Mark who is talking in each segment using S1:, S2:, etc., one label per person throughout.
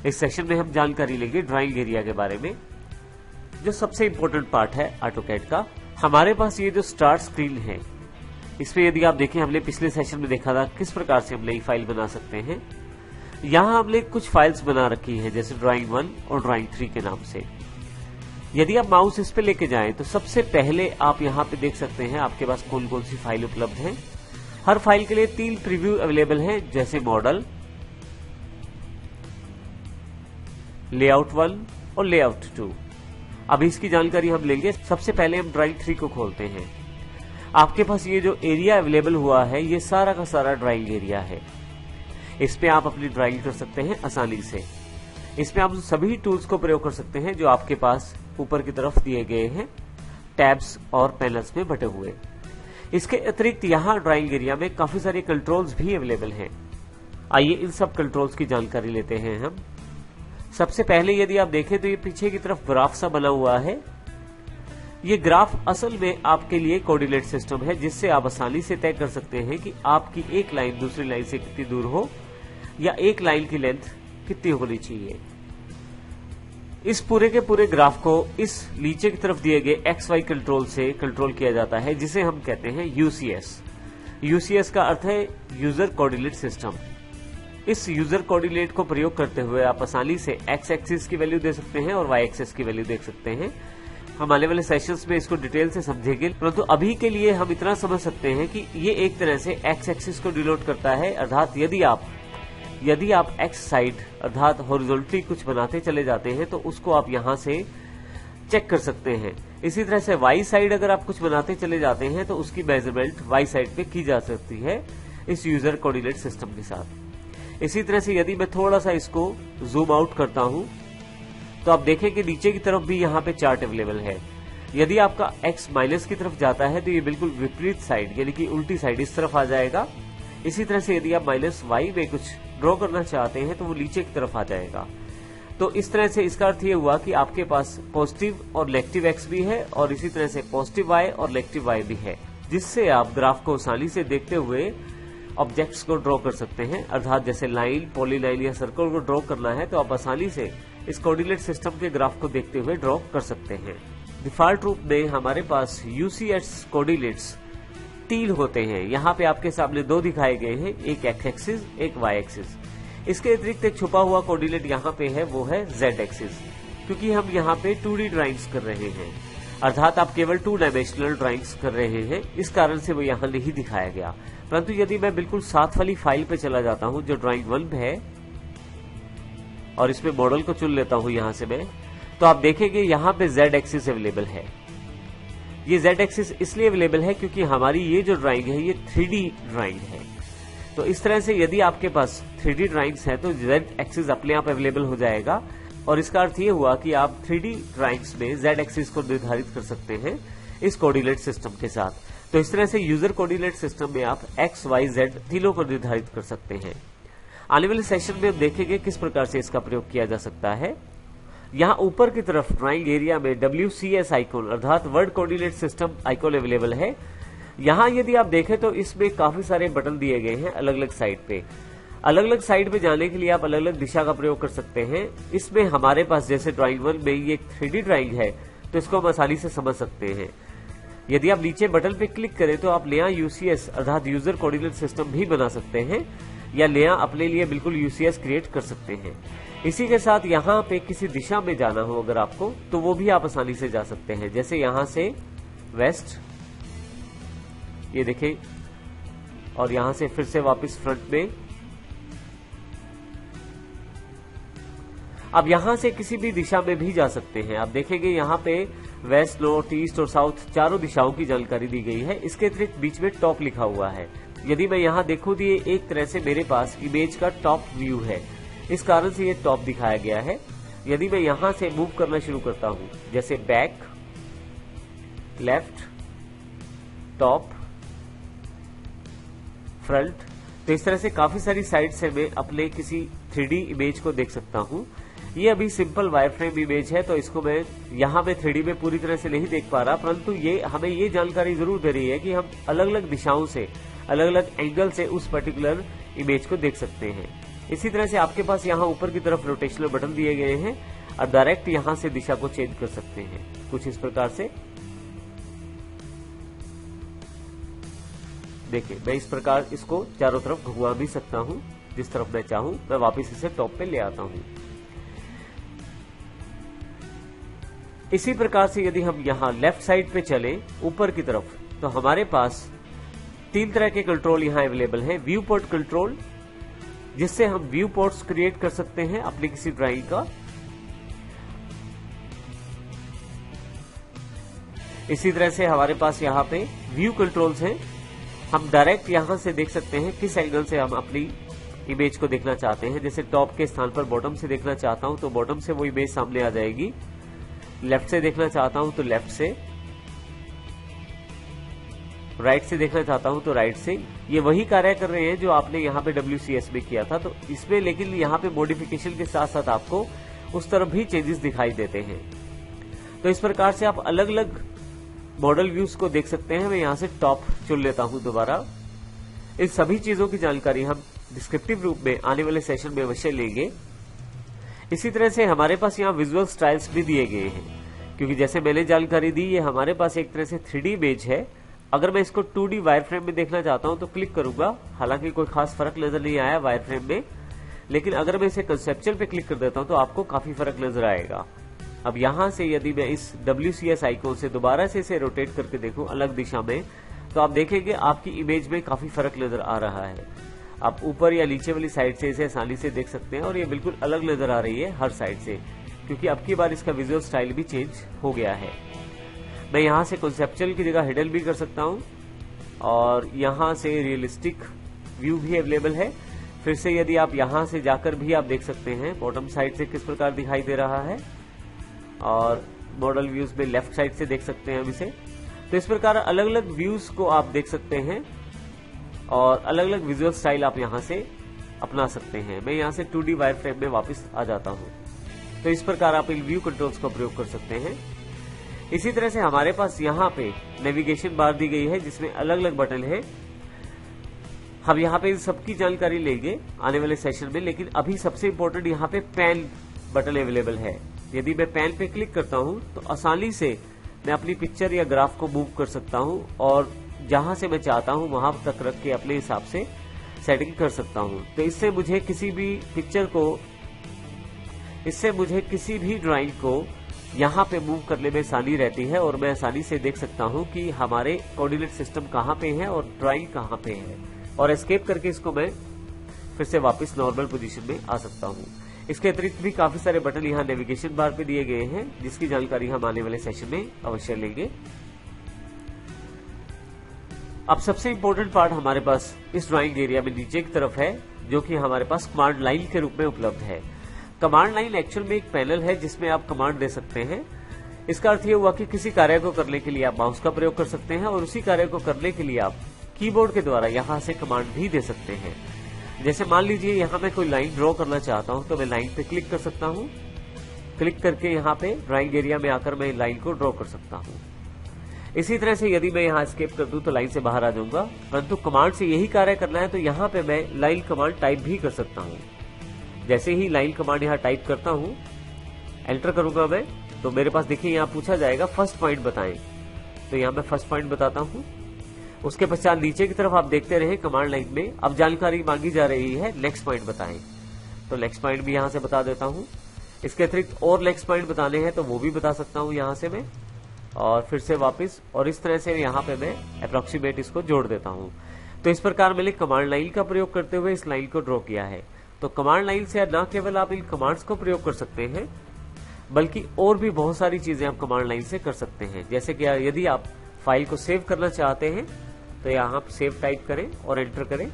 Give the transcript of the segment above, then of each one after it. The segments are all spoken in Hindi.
S1: इस सेशन में हम जानकारी लेंगे ड्राइंग एरिया के बारे में, जो सबसे इंपॉर्टेंट पार्ट है ऑटोकैड का। हमारे पास ये जो स्टार्ट स्क्रीन है, इसमें यदि आप देखें, हमने पिछले सेशन में देखा था किस प्रकार से हम नई फाइल बना सकते हैं। यहाँ हमने कुछ फाइल्स बना रखी है, जैसे ड्राइंग 1 और ड्राइंग 3 के नाम से। यदि आप माउस इस पे लेके जाएं तो सबसे पहले आप यहाँ पे देख सकते हैं आपके पास कौन कौन सी फाइल उपलब्ध है। हर फाइल के लिए 3 प्रीव्यू अवेलेबल है, जैसे मॉडल, लेआउट 1 और लेआउट 2। अभी इसकी जानकारी हम लेंगे। सबसे पहले हम ड्राइंग 3 को खोलते हैं। आपके पास ये जो एरिया अवेलेबल हुआ है, ये सारा का सारा ड्राइंग एरिया है। इस पे आप अपनी ड्राइंग कर सकते हैं आसानी से। इसमें आप सभी टूल्स को प्रयोग कर सकते हैं जो आपके पास ऊपर की तरफ दिए गए हैं, टैब्स और पैनल्स में बटे हुए। इसके अतिरिक्त यहाँ ड्राइंग एरिया में काफी सारे कंट्रोल्स भी अवेलेबल हैं। आइए इन सब कंट्रोल्स की जानकारी लेते हैं हम। सबसे पहले यदि आप देखें तो ये पीछे की तरफ ग्राफ सा बना हुआ है। ये ग्राफ असल में आपके लिए कोऑर्डिनेट सिस्टम है, जिससे आप आसानी से तय कर सकते हैं कि आपकी एक लाइन दूसरी लाइन से कितनी दूर हो, या एक लाइन की लेंथ कितनी होनी चाहिए। इस पूरे के पूरे ग्राफ को इस नीचे की तरफ दिए गए XY कंट्रोल से कंट्रोल किया जाता है, जिसे हम कहते हैं यूसीएस। यूसीएस का अर्थ है यूजर कोऑर्डिनेट सिस्टम। इस यूजर कोऑर्डिनेट को प्रयोग करते हुए आप आसानी से एक्स एक्सिस की वैल्यू दे सकते हैं और वाई एक्सिस की वैल्यू देख सकते हैं। हम आने वाले सेशंस में इसको डिटेल से समझेंगे, परंतु अभी के लिए हम इतना समझ सकते हैं कि ये एक तरह से एक्स एक्सिस को डिनोट करता है। अर्थात यदि आप एक्स साइड अर्थात हॉरिजॉन्टली कुछ बनाते चले जाते हैं तो उसको आप यहां से चेक कर सकते हैं। इसी तरह से वाई साइड अगर आप कुछ बनाते चले जाते हैं तो उसकी मेजरमेंट वाई साइड पे की जा सकती है इस यूजर कोऑर्डिनेट सिस्टम के साथ। इसी तरह से यदि मैं थोड़ा सा इसको जूम आउट करता हूं तो आप देखें कि नीचे की तरफ भी यहाँ पे चार्ट अवेलेबल है। यदि आपका एक्स माइनस की तरफ जाता है तो ये बिल्कुल विपरीत साइड यानी कि उल्टी साइड इस तरफ आ जाएगा। इसी तरह से यदि आप माइनस वाई में कुछ ड्रॉ करना चाहते हैं तो वो नीचे की तरफ आ जाएगा। तो इस तरह से इसका अर्थ ये हुआ कि आपके पास पॉजिटिव और नेगेटिव एक्स भी है और इसी तरह से पॉजिटिव वाई और नेगेटिव वाई भी है, जिससे आप ग्राफ को आसानी से देखते हुए ऑब्जेक्ट्स को ड्रॉ कर सकते हैं। अर्थात जैसे लाइन, पॉलीलाइन या सर्कल को ड्रॉ करना है तो आप आसानी से इस कोऑर्डिनेट सिस्टम के ग्राफ को देखते हुए ड्रॉ कर सकते हैं। डिफॉल्ट रूप में हमारे पास यूसीएस कोऑर्डिनेट्स 3 होते हैं। यहाँ पे आपके सामने 2 दिखाए गए हैं, एक एक्स एक्सिस, एक वाई एक्सिस। इसके अतिरिक्त एक छुपा हुआ कोऑर्डिनेट यहाँ पे है, वो है जेड एक्सिस, क्योंकि हम यहाँ पे 2D ड्राइंग्स कर रहे हैं। अर्थात आप केवल 2 डायमेंशनल ड्राइंग्स कर रहे हैं, इस कारण से वो यहाँ नहीं दिखाया गया। परंतु यदि मैं बिल्कुल साथ वाली फाइल पे चला जाता हूँ जो ड्राइंग 1 है और इसमें मॉडल को चुन लेता हूँ यहाँ से मैं, तो आप देखेंगे यहाँ पे जेड एक्सिस अवेलेबल है। ये जेड एक्सिस इसलिए अवेलेबल है क्योंकि हमारी ये जो ड्राइंग है ये 3D ड्राइंग है। तो इस तरह से यदि आपके पास 3D ड्राइंग्स है तो जेड एक्सिस अपने आप अवेलेबल हो जाएगा और इसका अर्थ ये हुआ कि आप 3D ड्राइंग्स में जेड एक्सिस को निर्धारित कर सकते हैं इस कोऑर्डिनेट सिस्टम के साथ। तो इस तरह से यूजर कोऑर्डिनेट सिस्टम में आप एक्स, वाई, जेड तीनों को निर्धारित कर सकते हैं। आने वाले सेशन में हम देखेंगे किस प्रकार से इसका प्रयोग किया जा सकता है। यहाँ ऊपर की तरफ ड्राइंग एरिया में WCS आइकॉन अर्थात word coordinate system icon available है। यहाँ यदि आप देखें तो इसमें काफी सारे बटन दिए गए हैं अलग अलग साइड पे। अलग अलग साइड पे जाने के लिए आप अलग अलग दिशा का प्रयोग कर सकते हैं। इसमें हमारे पास जैसे ड्राइंग 1 में ये 3D ड्राइंग है तो इसको हम आसानी से समझ सकते हैं। यदि आप नीचे बटन पे क्लिक करें तो आप नया यूसीएस अर्थात यूजर कोऑर्डिनेट सिस्टम भी बना सकते हैं या नया अपने लिए बिल्कुल यूसीएस क्रिएट कर सकते हैं। इसी के साथ यहाँ पे किसी दिशा में जाना हो अगर आपको तो वो भी आप आसानी से जा सकते हैं। जैसे यहाँ से वेस्ट, ये देखें, और यहाँ से फिर से वापस फ्रंट में। अब यहाँ से किसी भी दिशा में भी जा सकते हैं। आप देखेंगे यहाँ पे वेस्ट, नॉर्थ, ईस्ट और साउथ चारों दिशाओं की जानकारी दी गई है। इसके अतिरिक्त बीच में टॉप लिखा हुआ है। यदि मैं यहाँ देखूं तो ये एक तरह से मेरे पास इमेज का टॉप व्यू है, इस कारण से ये टॉप दिखाया गया है। यदि मैं यहाँ से मूव करना शुरू करता हूँ, जैसे बैक, लेफ्ट, टॉप, फ्रंट, तो इस तरह से काफी सारी साइड से मैं अपने किसी 3D इमेज को देख सकता हूँ। ये अभी सिंपल वायरफ्रेम इमेज है तो इसको मैं यहाँ पे 3D में पूरी तरह से नहीं देख पा रहा, परंतु ये हमें ये जानकारी जरूर दे रही है कि हम अलग अलग दिशाओं से, अलग अलग एंगल से उस पर्टिकुलर इमेज को देख सकते हैं। इसी तरह से आपके पास यहाँ ऊपर की तरफ रोटेशनल बटन दिए गए हैं और डायरेक्ट यहाँ से दिशा को चेंज कर सकते हैं कुछ इस प्रकार से। देखिए मैं इस प्रकार इसको चारों तरफ घुमा भी सकता हूं, जिस तरफ मैं चाहूं। मैं वापस इसे टॉप पे ले आता हूं। इसी प्रकार से यदि हम यहां लेफ्ट साइड पे चले ऊपर की तरफ, तो हमारे पास 3 तरह के कंट्रोल यहां अवेलेबल हैं। व्यू पोर्ट कंट्रोल, जिससे हम व्यू पोर्ट्स क्रिएट कर सकते हैं अपनी किसी ड्राइंग का। इसी तरह से हमारे पास यहाँ पे व्यू कंट्रोल्स हैं। हम डायरेक्ट यहां से देख सकते हैं किस एंगल से हम अपनी इमेज को देखना चाहते हैं। जैसे टॉप के स्थान पर बॉटम से देखना चाहता हूं तो बॉटम से वो इमेज सामने आ जाएगी। लेफ्ट से देखना चाहता हूं तो लेफ्ट से, राइट से देखना चाहता हूं तो राइट से। ये वही कार्य कर रहे हैं जो आपने यहाँ पे WCS में किया था। तो इसमें लेकिन यहाँ पे मॉडिफिकेशन के साथ साथ आपको उस तरफ भी चेंजेस दिखाई देते हैं। तो इस प्रकार से आप अलग अलग मॉडल व्यूज को देख सकते हैं। मैं यहाँ से टॉप चुन लेता हूं दोबारा। इन सभी चीजों की जानकारी हम डिस्क्रिप्टिव रूप में आने वाले सेशन में अवश्य लेंगे। इसी तरह से हमारे पास यहाँ विजुअल स्टाइल्स भी दिए गए हैं, क्योंकि जैसे मैंने जानकारी दी ये हमारे पास एक तरह से 3D इमेज है। अगर मैं इसको 2D वायरफ्रेम में देखना चाहता हूं तो क्लिक करूंगा, हालांकि कोई खास फर्क नजर नहीं आया वायरफ्रेम में, लेकिन अगर मैं इसे कंसेप्चुअल पे क्लिक कर देता हूं तो आपको काफी फर्क नजर आएगा। अब यहां से यदि मैं इस WCS आइकॉन से दोबारा से इसे रोटेट करके देखूं अलग दिशा में, तो आप देखेंगे आपकी इमेज में काफी फर्क नजर आ रहा है। आप ऊपर या नीचे वाली साइड से इसे आसानी से देख सकते हैं और ये बिल्कुल अलग नजर आ रही है हर साइड से, क्योंकि अब की बार इसका विजुअल स्टाइल भी चेंज हो गया है। मैं यहां से कॉन्सेप्चुअल की जगह हिडन भी कर सकता हूं और यहां से रियलिस्टिक व्यू भी अवेलेबल है। फिर से यदि आप यहां से जाकर भी आप देख सकते हैं बॉटम साइड से किस प्रकार दिखाई दे रहा है, और मॉडल व्यूज में लेफ्ट साइड से देख सकते हैं हम इसे। तो इस प्रकार अलग अलग व्यूज को आप देख सकते हैं और अलग अलग विजुअल स्टाइल आप यहां से अपना सकते हैं। मैं यहां से 2D वायरफ्रेम में वापस आ जाता हूं। तो इस प्रकार आप इन व्यू कंट्रोल्स का प्रयोग कर सकते हैं। इसी तरह से हमारे पास यहाँ पे नेविगेशन बार दी गई है, जिसमें अलग अलग बटन है। हम यहाँ पे इन सबकी जानकारी लेंगे आने वाले सेशन में, लेकिन अभी सबसे इम्पोर्टेंट यहाँ पे पैन बटन अवेलेबल है। यदि मैं पैन पे क्लिक करता हूँ तो आसानी से मैं अपनी पिक्चर या ग्राफ को मूव कर सकता हूँ और जहां से मैं चाहता हूँ वहां तक रख के अपने हिसाब से सेटिंग कर सकता हूँ। तो इससे मुझे किसी भी ड्राइंग को यहाँ पे मूव करने में आसानी रहती है और मैं आसानी से देख सकता हूँ कि हमारे कोऑर्डिनेट सिस्टम कहाँ पे है और ड्राइंग कहाँ पे है, और एस्केप करके इसको मैं फिर से वापस नॉर्मल पोजीशन में आ सकता हूँ। इसके अतिरिक्त भी काफी सारे बटन यहाँ नेविगेशन बार पे दिए गए हैं, जिसकी जानकारी हम आने वाले सेशन में अवश्य लेंगे। अब सबसे इम्पोर्टेंट पार्ट हमारे पास इस ड्राइंग एरिया में नीचे की तरफ है, जो कि हमारे पास कमांड लाइन के रूप में उपलब्ध है। कमांड लाइन एक्चुअल में एक पैनल है जिसमें आप कमांड दे सकते हैं। इसका अर्थ यह हुआ कि किसी कार्य को करने के लिए आप माउस का प्रयोग कर सकते हैं और उसी कार्य को करने के लिए आप कीबोर्ड के द्वारा यहां से कमांड भी दे सकते हैं। जैसे मान लीजिए यहां मैं कोई लाइन ड्रॉ करना चाहता हूं तो मैं लाइन पे क्लिक कर सकता हूं। क्लिक करके यहां पे ड्राइंग एरिया में आकर मैं लाइन को ड्रॉ कर सकता हूं। इसी तरह से यदि मैं यहां एस्केप कर दूं तो लाइन से बाहर आ जाऊंगा, परंतु कमांड से यही कार्य करना है तो यहां पे मैं लाइन कमांड टाइप भी कर सकता हूं। जैसे ही लाइन कमांड यहां टाइप करता हूं, एंटर करूंगा मैं, तो मेरे पास देखिए यहां पूछा जाएगा फर्स्ट पॉइंट बताएं। तो यहां मैं फर्स्ट पॉइंट बताता हूं। उसके पश्चात नीचे की तरफ आप देखते रहे कमांड लाइन में अब जानकारी मांगी जा रही है नेक्स्ट पॉइंट बताएं, तो नेक्स्ट पॉइंट भी यहां से बता देता हूं। इसके अतिरिक्त और नेक्स्ट पॉइंट बताने हैं तो वो भी बता सकता हूं यहां से मैं, और फिर से वापस, और इस तरह से यहां पे मैं अप्रोक्सीमेट इसको जोड़ देता हूं। तो इस प्रकार मैंने कमांड लाइन का प्रयोग करते हुए इस लाइन को ड्रॉ किया है। तो कमांड लाइन से न केवल आप इन कमांड्स को प्रयोग कर सकते हैं, बल्कि और भी बहुत सारी चीजें आप कमांड लाइन से कर सकते हैं। जैसे कि यदि आप फाइल को सेव करना चाहते हैं तो यहाँ आप सेव टाइप करें और एंटर करें,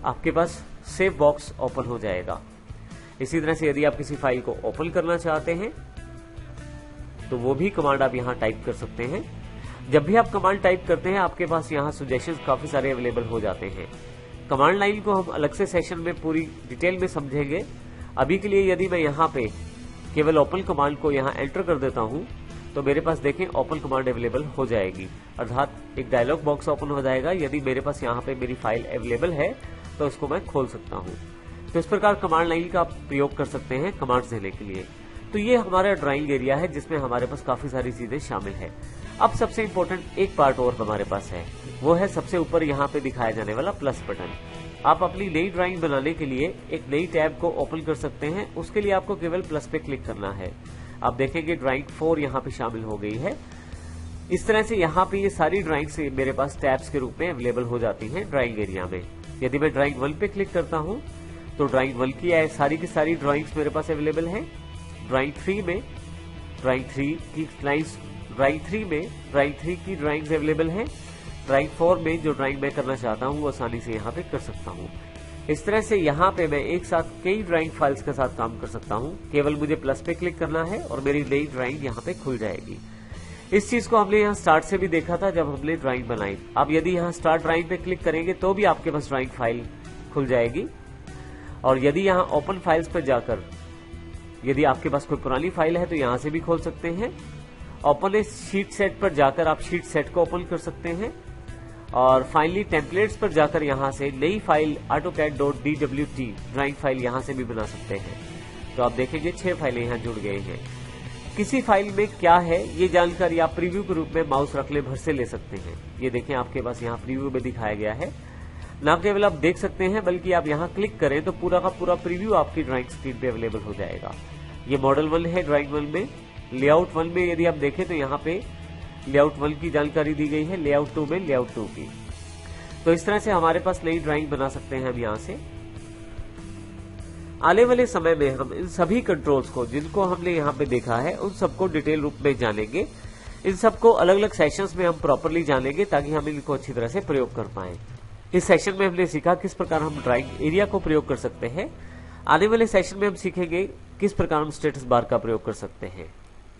S1: आपके पास सेव बॉक्स ओपन हो जाएगा। इसी तरह से यदि आप किसी फाइल को ओपन करना चाहते हैं तो वो भी कमांड आप यहाँ टाइप कर सकते हैं। जब भी आप कमांड टाइप करते हैं आपके पास यहाँ सजेशंस काफी सारे अवेलेबल हो जाते हैं। कमांड लाइन को हम अलग से सेशन में पूरी डिटेल में समझेंगे। अभी के लिए यदि मैं यहाँ पे केवल ओपन कमांड को यहाँ एंटर कर देता हूँ तो मेरे पास देखें ओपन कमांड अवेलेबल हो जाएगी, अर्थात एक डायलॉग बॉक्स ओपन हो जाएगा। यदि मेरे पास यहाँ पे मेरी फाइल अवेलेबल है तो उसको मैं खोल सकता हूँ। तो इस प्रकार कमांड लाइन का आप प्रयोग कर सकते हैं कमांड्स देने के लिए। तो ये हमारा ड्राइंग एरिया है जिसमें हमारे पास काफी सारी चीजें शामिल है। अब सबसे इम्पोर्टेंट एक पार्ट और हमारे पास है, वो है सबसे ऊपर यहाँ पे दिखाया जाने वाला प्लस बटन। आप अपनी नई ड्राइंग बनाने के लिए एक नई टैब को ओपन कर सकते हैं। उसके लिए आपको केवल प्लस पे क्लिक करना है। आप देखेंगे ड्राइंग 4 यहाँ पे शामिल हो गई है। इस तरह से यहाँ पे ये सारी ड्राइंग्स मेरे पास टैब्स के रूप में अवेलेबल हो जाती हैं ड्राइंग एरिया में। यदि मैं ड्राइंग 1 पे क्लिक करता हूँ तो ड्राइंग 1 की सारी की सारी ड्राइंग्स मेरे पास अवेलेबल है। ड्राइंग 3 में ड्राइंग 3 की लाइन्स, ड्राइंग 3 में ड्राइंग 3 की ड्राइंग्स अवेलेबल है। ड्राइंग 4 में जो ड्राइंग मैं करना चाहता हूँ वो आसानी से यहाँ पे कर सकता हूँ। इस तरह से यहाँ पे मैं एक साथ कई ड्राइंग फाइल्स के साथ काम कर सकता हूँ। केवल मुझे प्लस पे क्लिक करना है और मेरी नई ड्राइंग यहाँ पे खुल जाएगी। इस चीज को हमने यहाँ स्टार्ट से भी देखा था जब हमने ड्राइंग बनाई। अब यदि यहाँ स्टार्ट ड्राइंग पे क्लिक करेंगे तो भी आपके पास ड्राइंग फाइल खुल जाएगी। और यदि यहाँ ओपन फाइल्स पर जाकर यदि आपके पास कोई पुरानी फाइल है तो यहाँ से भी खोल सकते हैं। ओपन शीट सेट पर जाकर आप शीट सेट को ओपन कर सकते हैं। और फाइनली टेम्पलेट्स पर जाकर यहाँ से नई फाइल AutoCAD.dwt ड्राइंग फाइल यहाँ से भी बना सकते हैं। तो आप देखेंगे 6 फाइलें यहाँ जुड़ गए हैं। किसी फाइल में क्या है ये जानकारी आप प्रीव्यू के रूप में माउस रखले भर से ले सकते हैं। ये देखें आपके पास यहाँ प्रीव्यू में दिखाया गया है। ना केवल आप देख सकते हैं बल्कि आप यहाँ क्लिक करें तो पूरा का पूरा प्रीव्यू आपकी ड्राइंग स्क्रीन पे अवेलेबल हो जाएगा। ये मॉडल 1 है ड्राइंग 1 में। लेआउट 1 में यदि आप देखें तो यहाँ पे लेआउट 1 की जानकारी दी गई है, लेआउट 2 में लेआउट 2 की। तो इस तरह से हमारे पास नई ड्राइंग बना सकते हैं हम यहाँ से। आने वाले समय में हम इन सभी कंट्रोल्स को जिनको हमने यहाँ पे देखा है उन सबको डिटेल रूप में जानेंगे। इन सबको अलग अलग सेशंस में हम प्रॉपरली जानेंगे ताकि हम इनको अच्छी तरह से प्रयोग कर पाए। इस सेशन में हमने सीखा किस प्रकार हम ड्राइंग एरिया को प्रयोग कर सकते हैं। आने वाले सेशन में हम सीखेंगे किस प्रकार हम स्टेटस बार का प्रयोग कर सकते हैं।